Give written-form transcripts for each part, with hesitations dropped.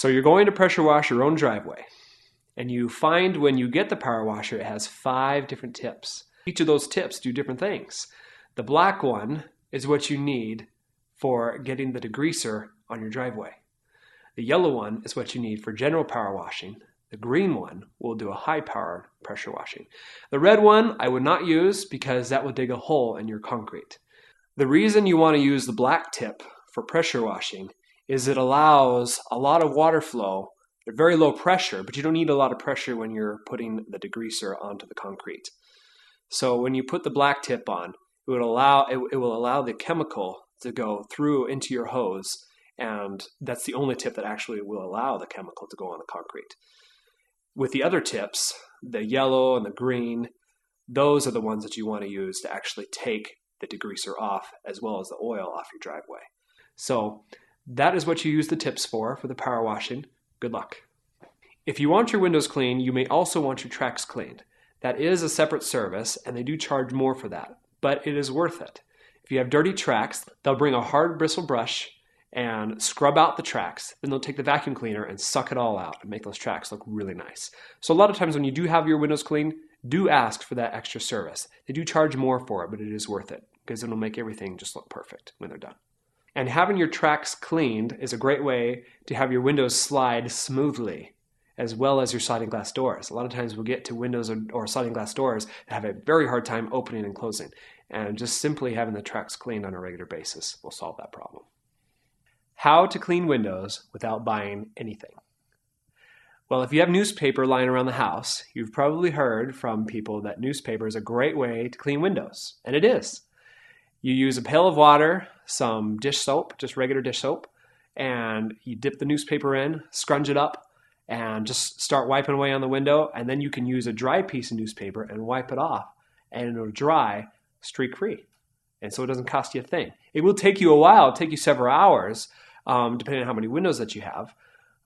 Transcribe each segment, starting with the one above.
So you're going to pressure wash your own driveway, and you find when you get the power washer, it has 5 different tips. Each of those tips do different things. The black one is what you need for getting the degreaser on your driveway. The yellow one is what you need for general power washing. The green one will do a high power pressure washing. The red one I would not use because that would dig a hole in your concrete. The reason you want to use the black tip for pressure washing is it allows a lot of water flow at very low pressure, but you don't need a lot of pressure when you're putting the degreaser onto the concrete. So when you put the black tip on, it will allow the chemical to go through into your hose, and that's the only tip that actually will allow the chemical to go on the concrete. With the other tips, the yellow and the green, those are the ones that you want to use to actually take the degreaser off as well as the oil off your driveway. So that is what you use the tips for the power washing. Good luck. If you want your windows clean, you may also want your tracks cleaned. That is a separate service, and they do charge more for that, but it is worth it. If you have dirty tracks, they'll bring a hard bristle brush and scrub out the tracks. Then they'll take the vacuum cleaner and suck it all out and make those tracks look really nice. So a lot of times when you do have your windows clean, do ask for that extra service. They do charge more for it, but it is worth it because it'll make everything just look perfect when they're done. And having your tracks cleaned is a great way to have your windows slide smoothly, as well as your sliding glass doors. A lot of times we'll get to windows or sliding glass doors that have a very hard time opening and closing. And just simply having the tracks cleaned on a regular basis will solve that problem. How to clean windows without buying anything. Well, if you have newspaper lying around the house, you've probably heard from people that newspaper is a great way to clean windows, and it is. You use a pail of water, some dish soap, just regular dish soap, and you dip the newspaper in, scrunch it up, and just start wiping away on the window, and then you can use a dry piece of newspaper and wipe it off, and it'll dry streak-free. And so it doesn't cost you a thing. It will take you a while, it'll take you several hours, depending on how many windows that you have,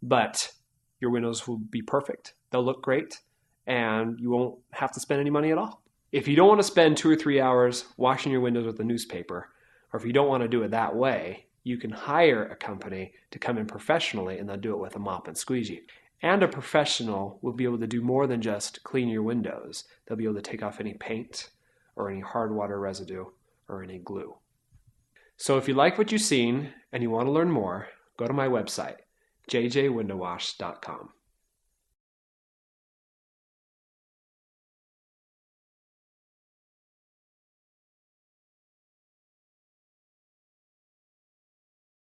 but your windows will be perfect. They'll look great, and you won't have to spend any money at all. If you don't want to spend 2 or 3 hours washing your windows with a newspaper, or if you don't want to do it that way, you can hire a company to come in professionally and they'll do it with a mop and squeegee. And a professional will be able to do more than just clean your windows. They'll be able to take off any paint or any hard water residue or any glue. So if you like what you've seen and you want to learn more, go to my website, jjwindowwash.com.